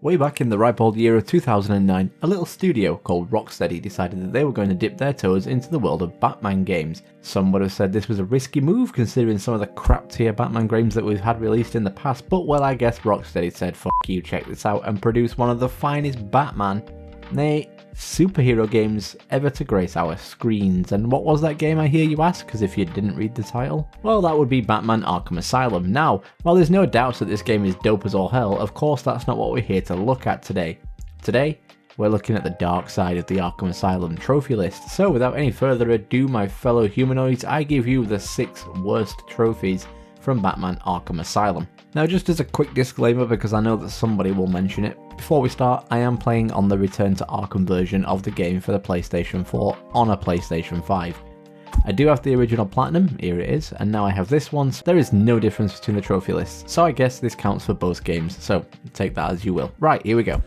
Way back in the ripe old year of 2009, a little studio called Rocksteady decided that they were going to dip their toes into the world of Batman games. Some would have said this was a risky move considering some of the crap tier Batman games that we've had released in the past, but well, I guess Rocksteady said "F you, check this out" and produced one of the finest Batman, nay, superhero games ever to grace our screens. And what was that game, I hear you ask, because if you didn't read the title? Well, that would be Batman Arkham Asylum. Now, while there's no doubt that this game is dope as all hell, of course that's not what we're here to look at today. Today, we're looking at the dark side of the Arkham Asylum trophy list. So without any further ado, my fellow humanoids, I give you the 6 worst trophies from Batman Arkham Asylum. Now, just as a quick disclaimer, because I know that somebody will mention it, before we start, I am playing on the Return to Arkham version of the game for the PlayStation 4 on a PlayStation 5. I do have the original Platinum, here it is, and now I have this one, so there is no difference between the trophy lists, so I guess this counts for both games, so take that as you will. Right, here we go.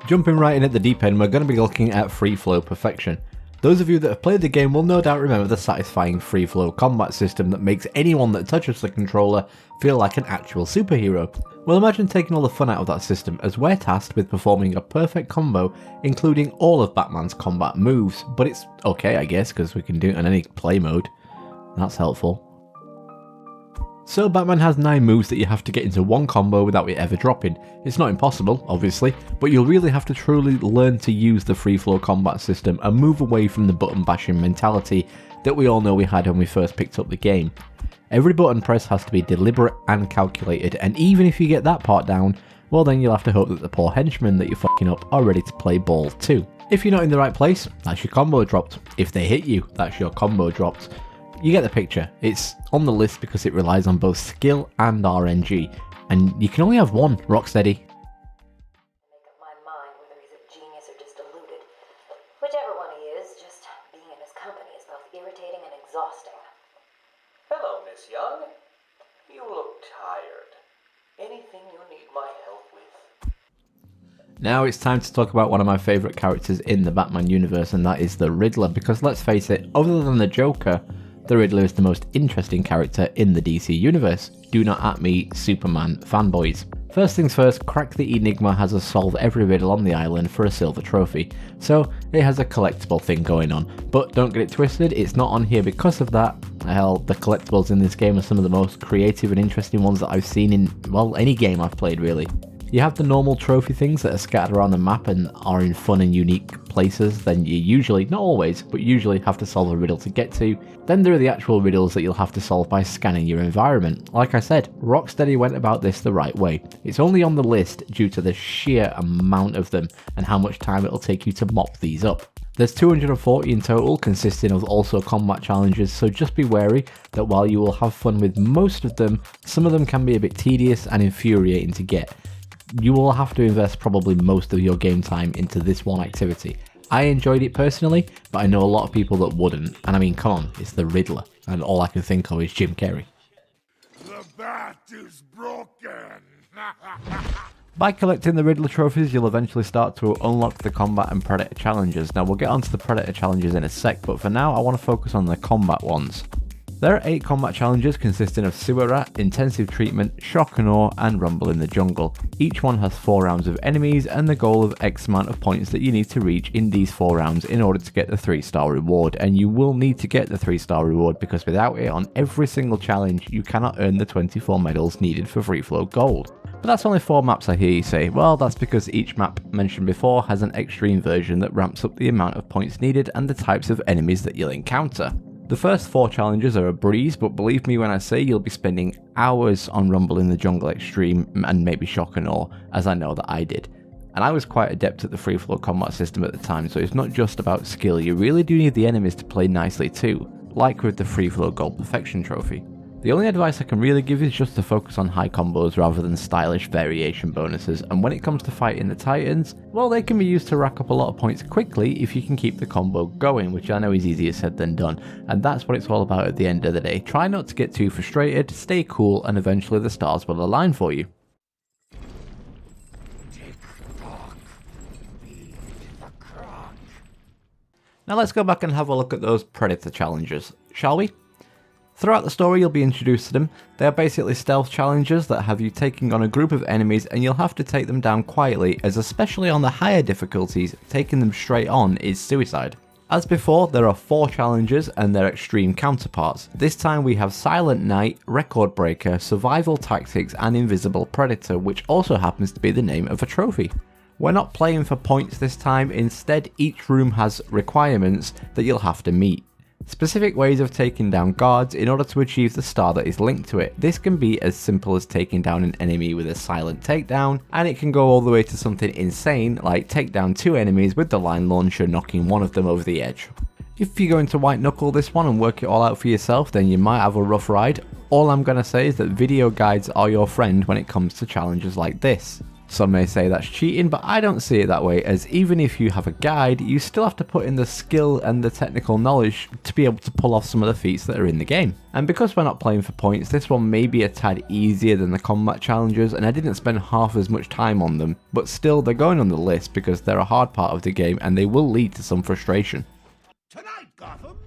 Jumping right in at the deep end, we're going to be looking at free flow perfection. Those of you that have played the game will no doubt remember the satisfying free flow combat system that makes anyone that touches the controller feel like an actual superhero. Well, imagine taking all the fun out of that system, as we're tasked with performing a perfect combo including all of Batman's combat moves, but it's okay I guess because we can do it in any play mode. That's helpful. So Batman has 9 moves that you have to get into one combo without it ever dropping. It's not impossible, obviously, but you'll really have to truly learn to use the free flow combat system and move away from the button bashing mentality that we all know we had when we first picked up the game. Every button press has to be deliberate and calculated, and even if you get that part down, well then you'll have to hope that the poor henchmen that you're fucking up are ready to play ball too. If you're not in the right place, that's your combo dropped. If they hit you, that's your combo dropped. You get the picture. It's on the list because it relies on both skill and RNG, and you can only have one, Rocksteady. Make up my mind whether he's a genius or just deluded. Whichever one he is, just being in his company is both irritating and exhausting. Hello, Miss Young. You look tired. Anything you need my help with? Now it's time to talk about one of my favourite characters in the Batman universe, and that is the Riddler, because let's face it, other than the Joker, the Riddler is the most interesting character in the DC universe. Do not at me, Superman fanboys. First things first, Crack the Enigma has us solve every riddle on the island for a silver trophy, so it has a collectible thing going on. But don't get it twisted, it's not on here because of that. Hell, the collectibles in this game are some of the most creative and interesting ones that I've seen in, well, any game I've played really. You have the normal trophy things that are scattered around the map and are in fun and unique places, then you usually, not always, but usually have to solve a riddle to get to. Then there are the actual riddles that you'll have to solve by scanning your environment. Like I said, Rocksteady went about this the right way. It's only on the list due to the sheer amount of them and how much time it'll take you to mop these up. There's 240 in total, consisting of also combat challenges, so just be wary that while you will have fun with most of them, some of them can be a bit tedious and infuriating to get. You will have to invest probably most of your game time into this one activity. I enjoyed it personally, but I know a lot of people that wouldn't, and I mean, come on, it's the Riddler, and all I can think of is Jim Carrey. The bat is broken! By collecting the Riddler trophies, you'll eventually start to unlock the combat and predator challenges. Now we'll get onto the predator challenges in a sec, but for now I want to focus on the combat ones. There are 8 combat challenges consisting of Sewer Rat, Intensive Treatment, Shock and Awe, and Rumble in the Jungle. Each one has 4 rounds of enemies and the goal of X amount of points that you need to reach in these 4 rounds in order to get the 3-star reward, and you will need to get the 3-star reward because without it on every single challenge you cannot earn the 24 medals needed for free flow gold. But that's only 4 maps, I hear you say. Well, that's because each map mentioned before has an extreme version that ramps up the amount of points needed and the types of enemies that you'll encounter. The first 4 challenges are a breeze, but believe me when I say you'll be spending hours on Rumble in the Jungle Extreme and maybe Shock and Awe, as I know that I did. And I was quite adept at the free flow combat system at the time, so it's not just about skill, you really do need the enemies to play nicely too, like with the free flow gold perfection trophy. The only advice I can really give is just to focus on high combos rather than stylish variation bonuses, and when it comes to fighting the Titans, well, they can be used to rack up a lot of points quickly if you can keep the combo going, which I know is easier said than done, and that's what it's all about at the end of the day. Try not to get too frustrated, stay cool, and eventually the stars will align for you. Now let's go back and have a look at those Predator challenges, shall we? Throughout the story you'll be introduced to them. They are basically stealth challenges that have you taking on a group of enemies and you'll have to take them down quietly, as especially on the higher difficulties, taking them straight on is suicide. As before, there are 4 challenges and their extreme counterparts. This time we have Silent Night, Record Breaker, Survival Tactics and Invisible Predator, which also happens to be the name of a trophy. We're not playing for points this time, instead each room has requirements that you'll have to meet. Specific ways of taking down guards in order to achieve the star that is linked to it. This can be as simple as taking down an enemy with a silent takedown, and it can go all the way to something insane like take down 2 enemies with the line launcher, knocking one of them over the edge. If you're going to white knuckle this one and work it all out for yourself, then you might have a rough ride. All I'm going to say is that video guides are your friend when it comes to challenges like this. Some may say that's cheating, but I don't see it that way, as even if you have a guide, you still have to put in the skill and the technical knowledge to be able to pull off some of the feats that are in the game. And because we're not playing for points, this one may be a tad easier than the combat challenges, and I didn't spend half as much time on them, but still they're going on the list because they're a hard part of the game and they will lead to some frustration. Tonight, Gotham,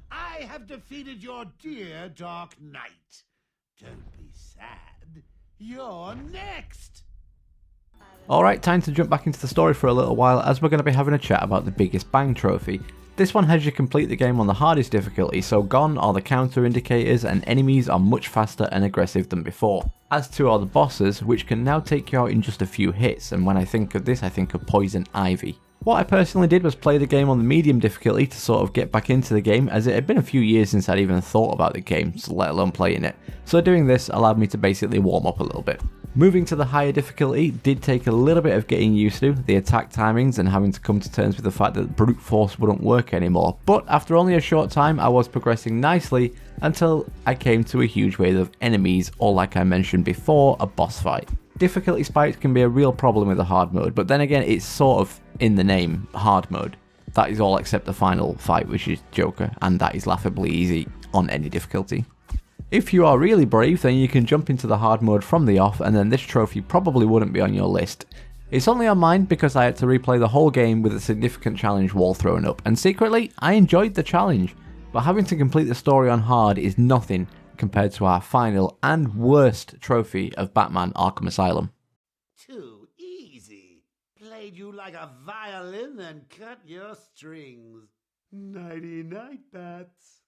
I have defeated your dear Dark Knight. Don't be sad. You're next. Alright, time to jump back into the story for a little while, as we're going to be having a chat about the Biggest Bang trophy. This one has you complete the game on the hardest difficulty, so gone are the counter indicators and enemies are much faster and aggressive than before. As to are the bosses, which can now take you out in just a few hits, and when I think of this I think of Poison Ivy. What I personally did was play the game on the medium difficulty to sort of get back into the game, as it had been a few years since I'd even thought about the game, let alone playing it. So doing this allowed me to basically warm up a little bit. Moving to the higher difficulty did take a little bit of getting used to, the attack timings and having to come to terms with the fact that brute force wouldn't work anymore, but after only a short time I was progressing nicely until I came to a huge wave of enemies, or like I mentioned before, a boss fight. Difficulty spikes can be a real problem with the hard mode, but then again it's sort of in the name, hard mode. That is all except the final fight, which is Joker, and that is laughably easy on any difficulty. If you are really brave, then you can jump into the hard mode from the off, and then this trophy probably wouldn't be on your list. It's only on mine because I had to replay the whole game with a significant challenge wall thrown up, and secretly, I enjoyed the challenge, but having to complete the story on hard is nothing compared to our final and worst trophy of Batman Arkham Asylum. Too easy. Played you like a violin and cut your strings. Nighty-night, Bats.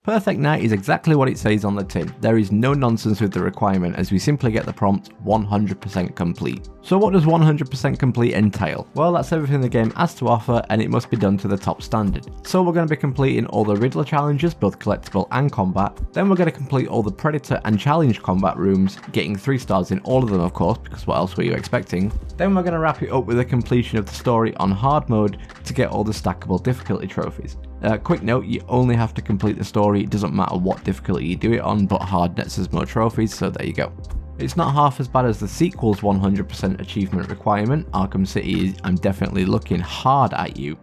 Perfect Night is exactly what it says on the tin. There is no nonsense with the requirement, as we simply get the prompt 100% complete. So what does 100% complete entail? Well, that's everything the game has to offer, and it must be done to the top standard. So we're going to be completing all the Riddler challenges, both collectible and combat. Then we're going to complete all the Predator and challenge combat rooms, getting 3 stars in all of them of course, because what else were you expecting? Then we're going to wrap it up with the completion of the story on hard mode to get all the stackable difficulty trophies. Quick note, you only have to complete the story, it doesn't matter what difficulty you do it on, but hard nets us more trophies, so there you go. It's not half as bad as the sequel's 100% achievement requirement. Arkham City is I'm definitely looking hard at you,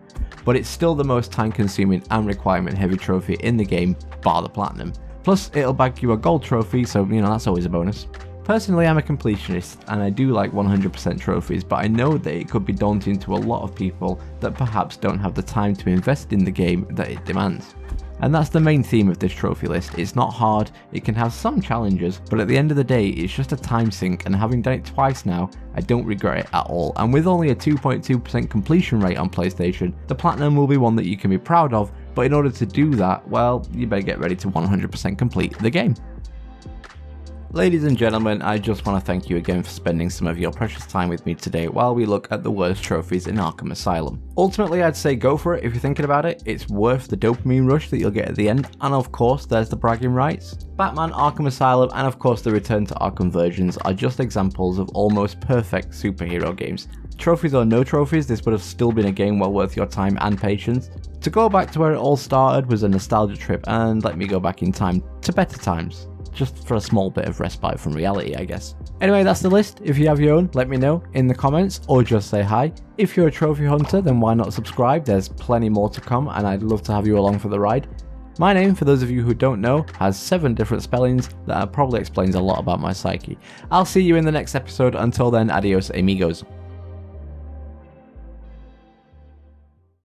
but it's still the most time consuming and requirement heavy trophy in the game, bar the platinum. Plus it'll bag you a gold trophy, so you know that's always a bonus. Personally, I'm a completionist and I do like 100% trophies, but I know that it could be daunting to a lot of people that perhaps don't have the time to invest in the game that it demands. And that's the main theme of this trophy list. It's not hard, it can have some challenges, but at the end of the day it's just a time sink, and having done it twice now, I don't regret it at all. And with only a 2.2% completion rate on PlayStation, the platinum will be one that you can be proud of, but in order to do that, well, you better get ready to 100% complete the game. Ladies and gentlemen, I just want to thank you again for spending some of your precious time with me today while we look at the worst trophies in Arkham Asylum. Ultimately, I'd say go for it if you're thinking about it. It's worth the dopamine rush that you'll get at the end, and of course there's the bragging rights. Batman Arkham Asylum and of course the Return to Arkham versions are just examples of almost perfect superhero games. Trophies or no trophies, this would have still been a game well worth your time and patience. To go back to where it all started was a nostalgia trip, and let me go back in time to better times. Just for a small bit of respite from reality, I guess. Anyway, that's the list. If you have your own, let me know in the comments or just say hi. If you're a trophy hunter, then why not subscribe? There's plenty more to come and I'd love to have you along for the ride. My name, for those of you who don't know, has 7 different spellings that probably explains a lot about my psyche. I'll see you in the next episode. Until then, adios amigos.